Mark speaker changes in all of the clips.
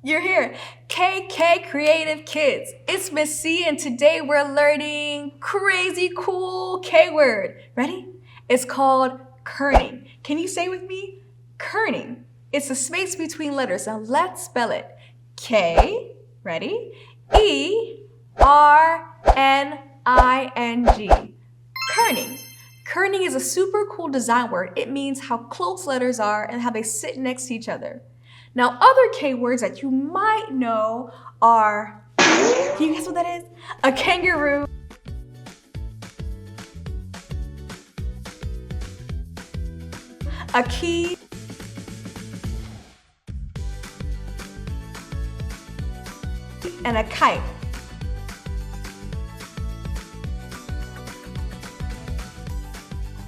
Speaker 1: You're here. KK Creative Kids. It's Miss C, and today we're learning crazy cool K word. Ready? It's called kerning. Can you say with me? Kerning. It's a space between letters. Now let's spell it. K, ready? E-R-N-I-N-G. Kerning. Kerning is a super cool design word. It means how close letters are and how they sit next to each other. Now, other K words that you might know are, can you guess what that is? A kangaroo, a key, and a kite.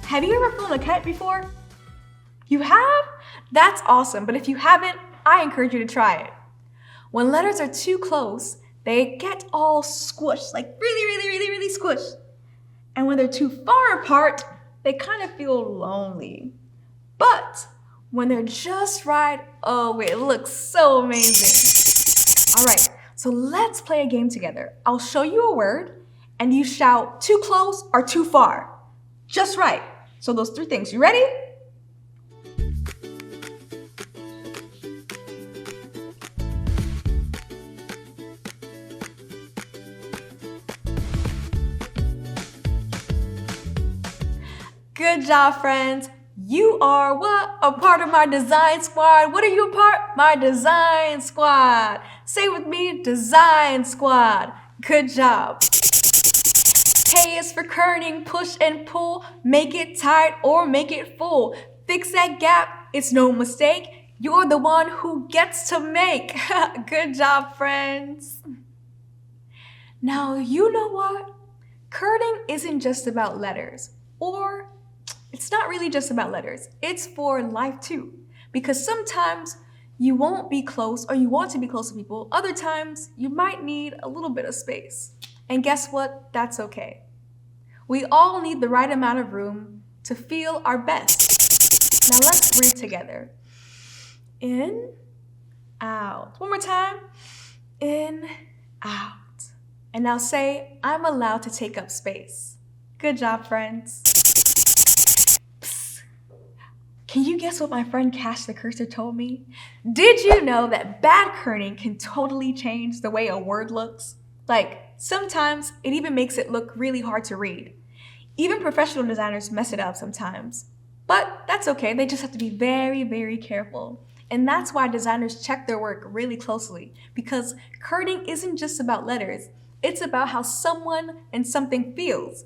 Speaker 1: Have you ever flown a kite before? You have? That's awesome, but if you haven't, I encourage you to try it. When letters are too close, they get all squished, like really squished. And when they're too far apart, they kind of feel lonely. But when they're just right, oh, it looks so amazing. All right, so let's play a game together. I'll show you a word, and you shout too close or too far. Just right. So those three things. You ready? Good job, friends. You are what? A part of my design squad. What are you a part? My design squad. Say with me, design squad. Good job. K is for kerning, push and pull, make it tight or make it full. Fix that gap, it's no mistake. You're the one who gets to make. Good job, friends. Now, you know what? Kerning isn't just about letters, or it's not really just about letters. It's for life too. Because sometimes you won't be close or you want to be close to people. Other times you might need a little bit of space. And guess what? That's okay. We all need the right amount of room to feel our best. Now let's breathe together. In, out. One more time. In, out. And now say, I'm allowed to take up space. Good job, friends. Psst. Can you guess what my friend Cash the Cursor told me? Did you know that bad kerning can totally change the way a word looks? Like, sometimes it even makes it look really hard to read. Even professional designers mess it up sometimes. But that's okay, they just have to be very careful. And that's why designers check their work really closely, because kerning isn't just about letters, it's about how someone and something feels.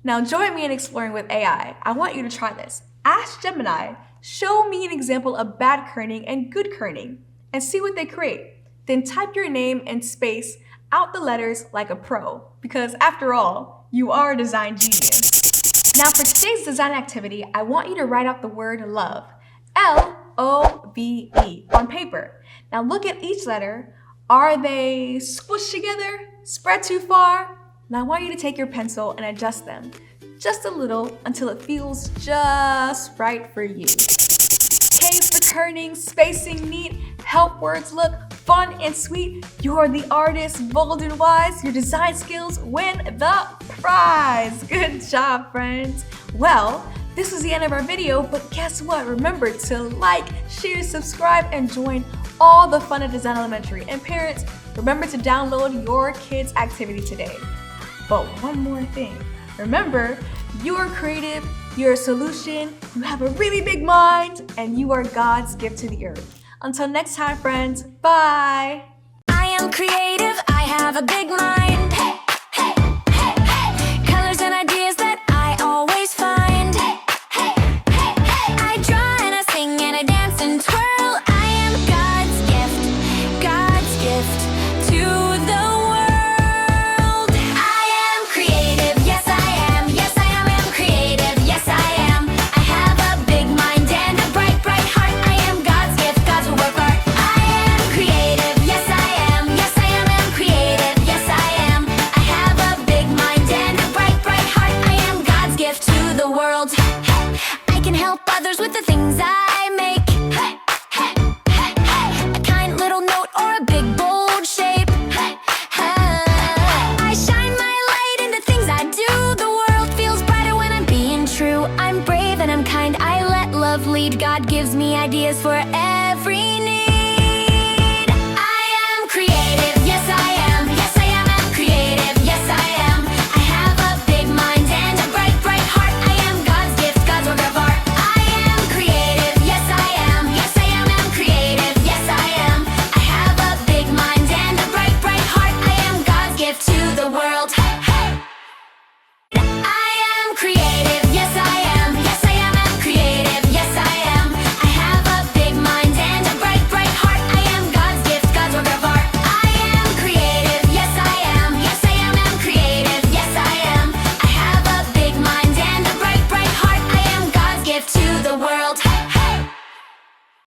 Speaker 1: Now join me in exploring with AI. I want you to try this. Ask Gemini, show me an example of bad kerning and good kerning, and see what they create. Then type your name and space out the letters like a pro, because after all, you are a design genius. Now for today's design activity, I want you to write out the word love, L-O-V-E, on paper. Now look at each letter. Are they squished together, spread too far? Now I want you to take your pencil and adjust them, just a little, until it feels just right for you. K's for kerning, spacing neat, help words look fun and sweet. You're the artist, bold and wise. Your design skills win the prize. Good job, friends. Well, this is the end of our video, but guess what? Remember to like, share, subscribe, and join all the fun at Design Elementary. And parents, remember to download your kids' activity today. But one more thing. Remember, you are creative, you're a solution, you have a really big mind, and you are God's gift to the earth. Until next time, friends, bye!
Speaker 2: I am creative, I have a big mind.